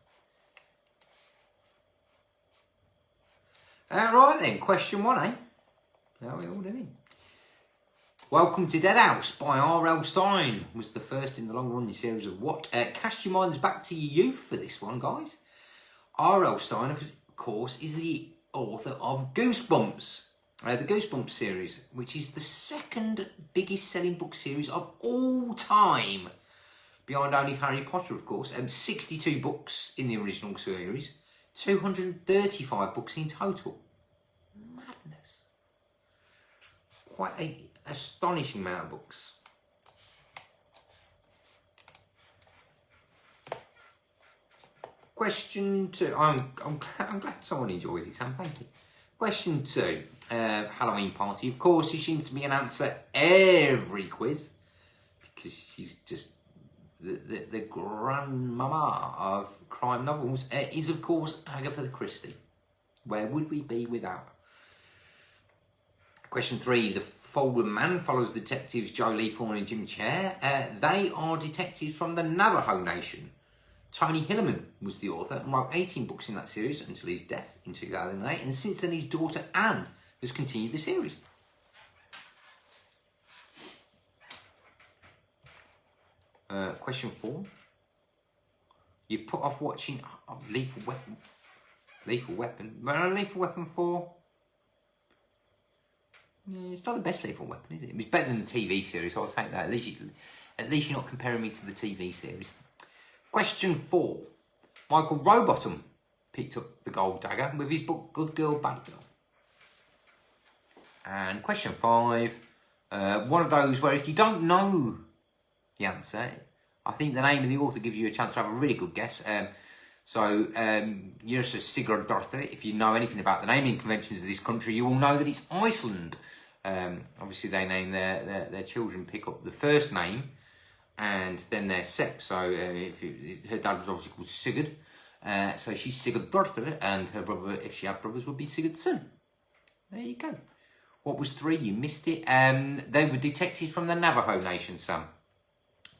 Alright then, question 1, eh? How are we all doing? Welcome to Dead House by R.L. Stine was the first in the long-running series of what? Cast your minds back to your youth for this one, guys. R.L. Stine, of course, is the author of Goosebumps, the Goosebumps series, which is the second biggest selling book series of all time, behind only Harry Potter, of course. 62 books in the original series, 235 books in total. Madness. Quite an astonishing amount of books. Question 2. I'm glad someone enjoys it, Sam. Thank you. Question 2. Halloween party. Of course, she seems to be an answer every quiz because she's just the grandmama of crime novels. Is of course Agatha Christie. Where would we be without her? Question 3. The Fallen Man follows detectives Joe Leaphorn and Jim Chair. They are detectives from the Navajo Nation. Tony Hillerman was the author and wrote 18 books in that series until his death in 2008. And since then, his daughter Anne has continued the series. Question 4. You've put off watching Lethal Weapon. Lethal Weapon. Lethal Weapon 4. It's not the best Lethal Weapon, is it? It's better than the TV series, so I'll take that. At least you're not comparing me to the TV series. Question 4. Michael Rowbottom picked up the gold dagger with his book Good Girl, Bad Girl. And question 5. One of those where if you don't know the answer, I think the name of the author gives you a chance to have a really good guess. Jursa Sigurdardóttir, if you know anything about the naming conventions of this country, you will know that it's Iceland. Obviously, they name their children, pick up the first name and then their sex. So her dad was obviously called Sigurd, so she's Sigurdardóttir, and her brother, if she had brothers, would be Sigurdsson. There you go. What was 3? You missed it. They were detectives from the Navajo Nation, Sam.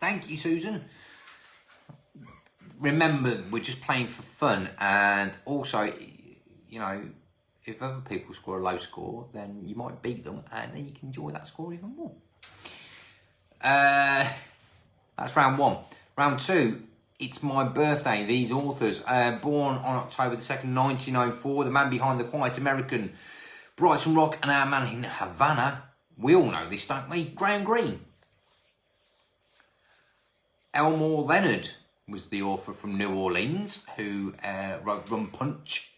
Thank you, Susan. Remember, we're just playing for fun, and also, you know, if other people score a low score, then you might beat them, and then you can enjoy that score even more. That's round 1. Round 2, it's my birthday. These authors, born on October the 2nd, 1904, the man behind The Quiet American, Bryson Rock, and Our Man in Havana. We all know this, don't we? Graham Greene. Elmore Leonard was the author from New Orleans, who wrote Rum Punch,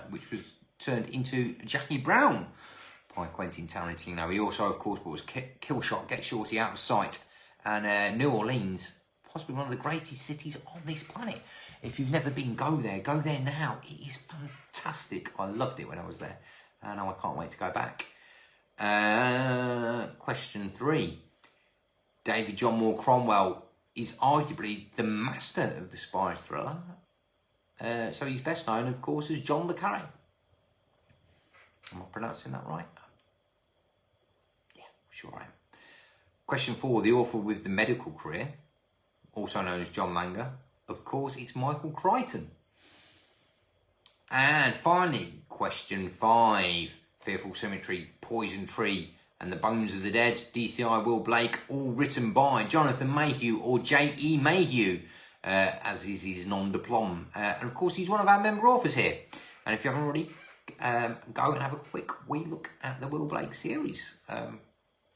which was turned into Jackie Brown by Quentin Tarantino. He also, of course, was Kill Shot, Get Shorty Out of Sight, and New Orleans, possibly one of the greatest cities on this planet. If you've never been, go there now. It is fantastic. I loved it when I was there, and I can't wait to go back. Question 3. David John Moore Cromwell is arguably the master of the spy thriller. So he's best known, of course, as John le Carré. Am I pronouncing that right? Yeah, sure I am. Question 4, the author with the medical career, also known as John Langer. Of course, it's Michael Crichton. And finally, question 5, Fearful Symmetry, Poison Tree, and The Bones of the Dead, DCI Will Blake, all written by Jonathan Mayhew or J.E. Mayhew, as is his nom de plume. And of course, he's one of our member authors here. And if you haven't already, go and have a quick wee look at the Will Blake series,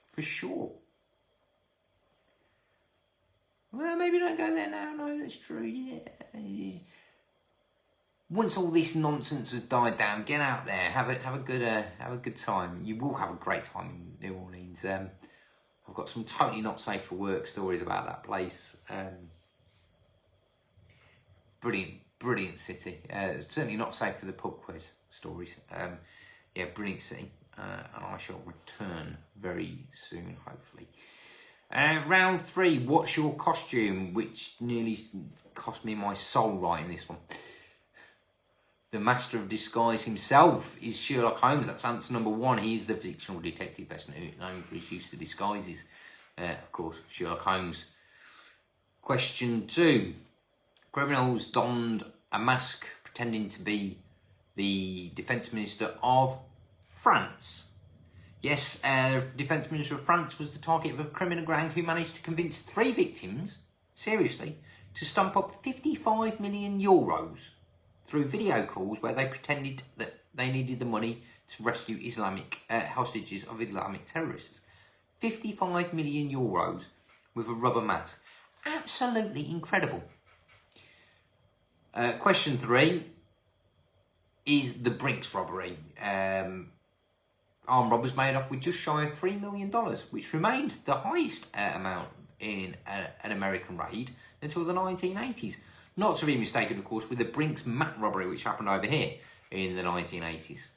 for sure. Well, maybe don't go there now. No, that's true. Yeah. Once all this nonsense has died down, get out there, have a good time. You will have a great time in New Orleans. I've got some totally not safe for work stories about that place. Brilliant city. Certainly not safe for the pub quiz stories. Yeah, brilliant city, and I shall return very soon, hopefully. Round 3. What's your costume? Which nearly cost me my soul writing this one. The master of disguise himself is Sherlock Holmes. That's answer number 1. He's the fictional detective best known for his use of disguises. Of course, Sherlock Holmes. Question 2. Criminals donned a mask pretending to be the Defence Minister of France. Yes, Defence Minister of France was the target of a criminal gang who managed to convince 3 victims, seriously, to stump up 55 million euros through video calls where they pretended that they needed the money to rescue Islamic hostages of Islamic terrorists. 55 million euros with a rubber mask. Absolutely incredible. Question 3 is the Brinks robbery. Armed robbers made off with just shy of $3 million, which remained the highest amount in an American raid until the 1980s. Not to be mistaken, of course, with the Brinks mat robbery, which happened over here in the 1980s.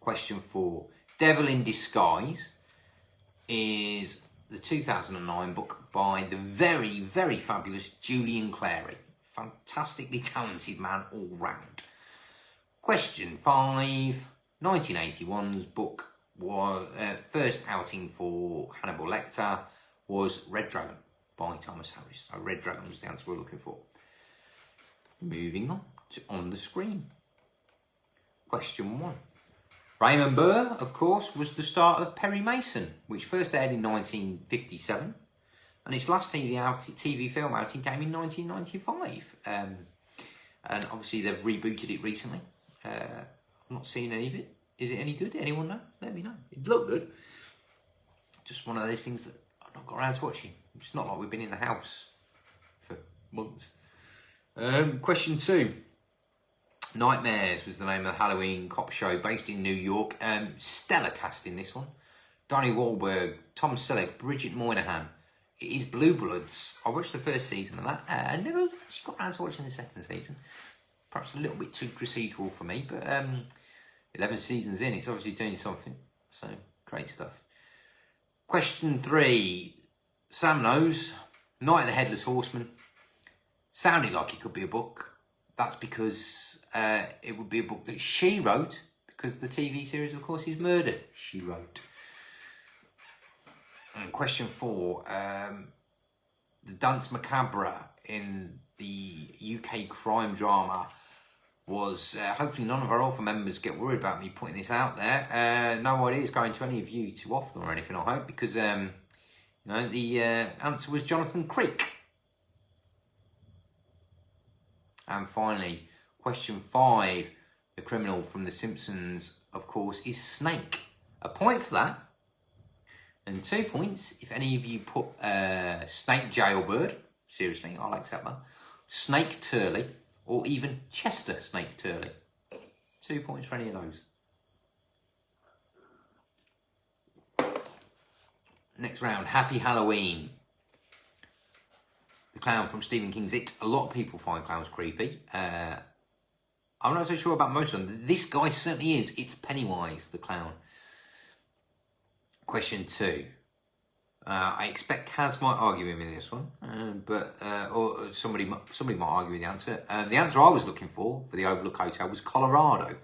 Question 4. Devil in Disguise is the 2009 book by the very, very fabulous Julian Clary. Fantastically talented man all round. Question 5. 1981's book was first outing for Hannibal Lecter was Red Dragon by Thomas Harris. So Red Dragon was the answer we're looking for. Moving on to On the Screen. Question 1. Raymond Burr, of course, was the star of Perry Mason, which first aired in 1957, and its last TV film outing came in 1995. And obviously they've rebooted it recently. I'm not seeing any of it. Is it any good? Anyone know? Let me know. It looked good. Just one of those things that I've not got around to watching. It's not like we've been in the house for months. Question 2. Nightmares was the name of the Halloween cop show based in New York. Stellar cast in this one. Donnie Wahlberg, Tom Selleck, Bridget Moynihan. It is Blue Bloods. I watched the first season of that. I never actually got around to watching the second season. Perhaps a little bit too procedural for me, but 11 seasons in, it's obviously doing something. So, great stuff. Question 3. Sam knows. Night of the Headless Horseman. Sounded like it could be a book. That's because it would be a book that she wrote, because the TV series, of course, is Murder, She Wrote. And question 4, the Danse Macabre in the UK crime drama was, hopefully none of our Alpha members get worried about me putting this out there. No idea it's going to any of you to off them or anything, I hope, because the answer was Jonathan Creek. And finally, question 5, the criminal from The Simpsons, of course, is Snake. A point for that. And 2 points if any of you put Snake Jailbird, seriously, I'll accept that, Snake Turley, or even Chester Snake Turley. 2 points for any of those. Next round, Happy Halloween. The clown from Stephen King's It. A lot of people find clowns creepy. I'm not so sure about most of them. This guy certainly is. It's Pennywise the clown. Question 2. I expect Kaz might argue with me in this one, or somebody might argue with the answer. The answer I was looking for the Overlook Hotel was Colorado.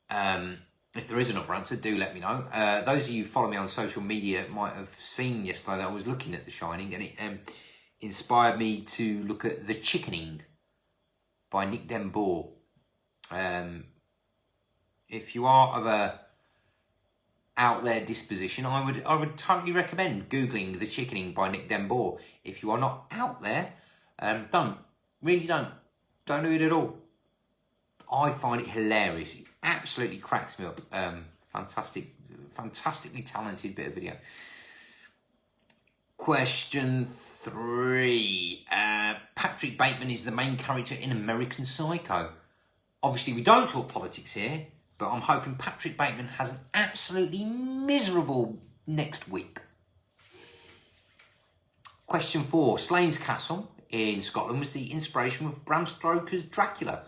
If there is another answer, do let me know. Those of you who follow me on social media might have seen yesterday that I was looking at The Shining, and it inspired me to look at The Chickening by Nick Dembore. If you are of a out there disposition, I would totally recommend googling The Chickening by Nick Dembore. If you are not out there, don't do it at all. I find it hilarious. It absolutely cracks me up. Fantastically talented bit of video. Question 3. Patrick Bateman is the main character in American Psycho. Obviously, we don't talk politics here, but I'm hoping Patrick Bateman has an absolutely miserable next week. Question 4. Slains Castle in Scotland was the inspiration for Bram Stoker's Dracula.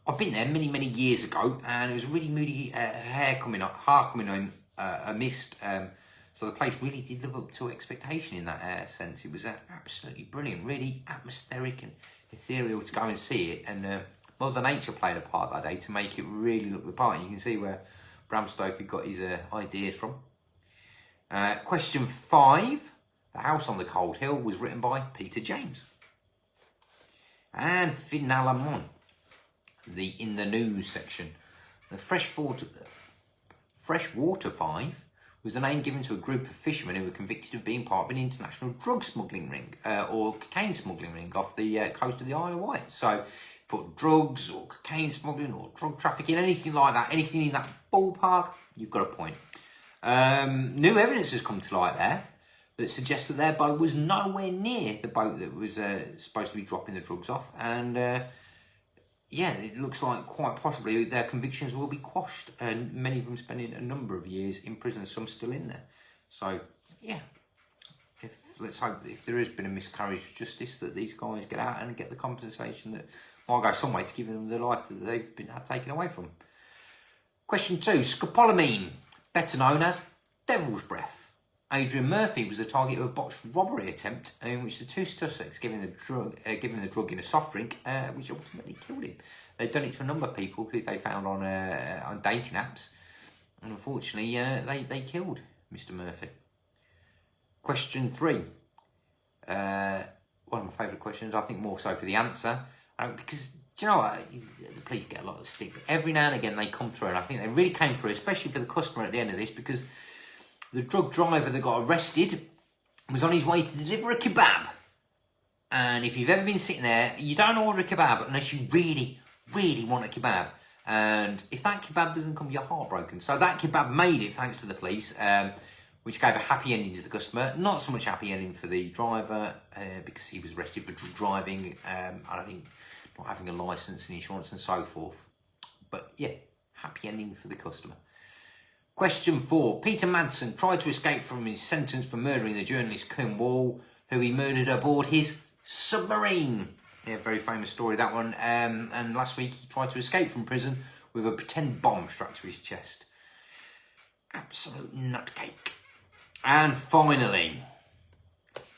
I've been there many, many years ago, and it was a really moody heart coming on a mist. So the place really did live up to expectation in that sense. It was absolutely brilliant, really atmospheric and ethereal to go and see it. And Mother Nature played a part that day to make it really look the part. You can see where Bram Stoker got his ideas from. Question 5. The House on the Cold Hill was written by Peter James. And Finalement, the In the News section. The Freshwater 5 was the name given to a group of fishermen who were convicted of being part of an international drug smuggling ring, or cocaine smuggling ring off the coast of the Isle of Wight. So put drugs or cocaine smuggling or drug trafficking, anything like that, anything in that ballpark, you've got a point. New evidence has come to light there that suggests that their boat was nowhere near the boat that was supposed to be dropping the drugs off. And it looks like quite possibly their convictions will be quashed, and many of them spending a number of years in prison, some still in there. So, yeah, let's hope that if there has been a miscarriage of justice, that these guys get out and get the compensation that might go some way to give them the life that they've been taken away from. Question 2, scopolamine, better known as Devil's Breath. Adrian Murphy was the target of a botched robbery attempt in which the two suspects given the drug in a soft drink, which ultimately killed him. They'd done it to a number of people who they found on dating apps, and unfortunately, they killed Mr. Murphy. Question 3. One of my favourite questions, I think more so for the answer, because do you know what? The police get a lot of stick, but every now and again they come through, and I think they really came through, especially for the customer at the end of this, because the drug driver that got arrested was on his way to deliver a kebab. And if you've ever been sitting there, you don't order a kebab unless you really, really want a kebab. And if that kebab doesn't come, you're heartbroken. So that kebab made it, thanks to the police, which gave a happy ending to the customer. Not so much happy ending for the driver, because he was arrested for drug driving, and I think not having a licence and insurance and so forth. But yeah, happy ending for the customer. Question 4. Peter Madsen tried to escape from his sentence for murdering the journalist Coombe Wall, who he murdered aboard his submarine. Yeah, very famous story, that one. And last week he tried to escape from prison with a pretend bomb strapped to his chest. Absolute nutcake. And finally,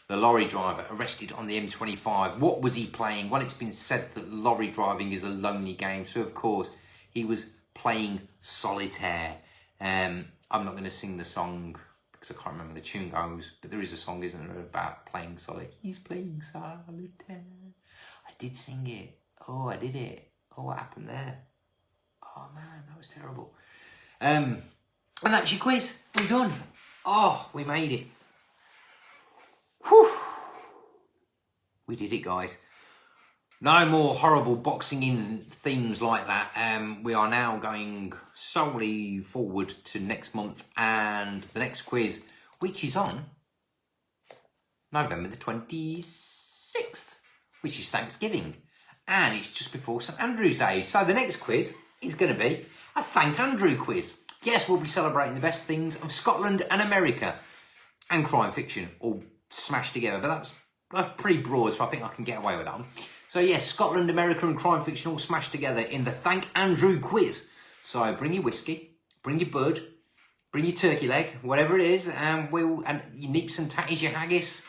the lorry driver arrested on the M25. What was he playing? Well, it's been said that lorry driving is a lonely game. So, of course, he was playing solitaire. I'm not going to sing the song because I can't remember the tune goes, but there is a song, isn't there, about playing solitaire. He's playing solitaire. I did sing it. Oh, I did it. Oh, what happened there? Oh man, that was terrible. And that's your quiz. We're done. Oh, we made it. Whew. We did it, guys. No more horrible boxing in themes like that. We are now going solely forward to next month and the next quiz, which is on November the 26th, which is Thanksgiving. And it's just before St Andrew's Day. So the next quiz is going to be a Thank Andrew quiz. Yes, we'll be celebrating the best things of Scotland and America and crime fiction all smashed together. But that's pretty broad, so I think I can get away with that one. So yes, Scotland, America and crime fiction all smashed together in the Thank Andrew quiz. So bring your whiskey, bring your bud, bring your turkey leg, whatever it is, and your neeps and tatties, your haggis,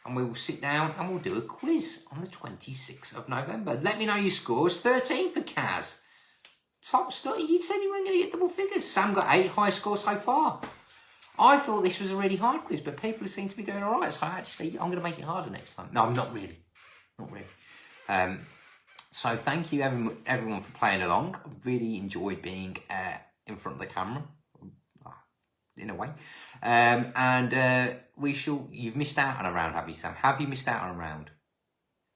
and we will sit down and we'll do a quiz on the 26th of November. Let me know your scores. 13 for Kaz. Top stuff. You said you weren't going to get double figures. Sam got 8, high score so far. I thought this was a really hard quiz, but people seem to be doing all right. So actually, I'm going to make it harder next time. No, I'm not really. Not really. So thank you everyone for playing along. I really enjoyed being in front of the camera, in a way. You've missed out on a round, have you, Sam? Have you missed out on a round?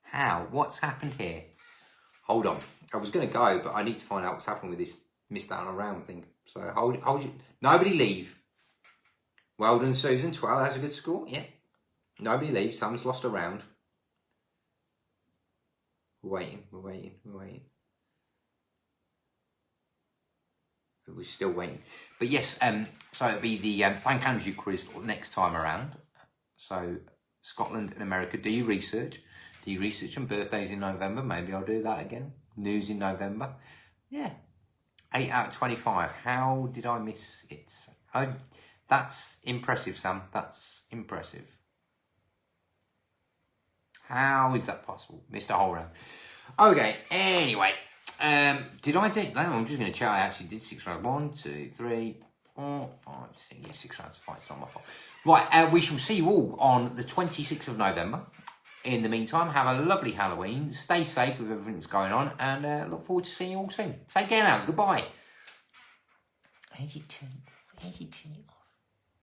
How? What's happened here? Hold on. I was going to go, but I need to find out what's happened with this missed out on a round thing. So hold you. Nobody leave. Well done, Susan. 12, that's a good score. Yeah. Nobody leave. Sam's lost a round. We're waiting. We're still waiting. But yes, so it'll be the Thank Andrew quiz next time around. So Scotland and America, do your research. Do your research on birthdays in November. Maybe I'll do that again. News in November. Yeah. 8 out of 25. How did I miss it? Oh, that's impressive, Sam. That's impressive. How is that possible? Missed a whole round. Okay, anyway. Did I do? No, I'm just going to check. I actually did 6 rounds. 1, 2, 3, 4, 5, 6. Yeah, 6 rounds of fight. It's not my fault. Right, we shall see you all on the 26th of November. In the meantime, have a lovely Halloween. Stay safe with everything that's going on. And look forward to seeing you all soon. Take care now. Goodbye. Where's it turn?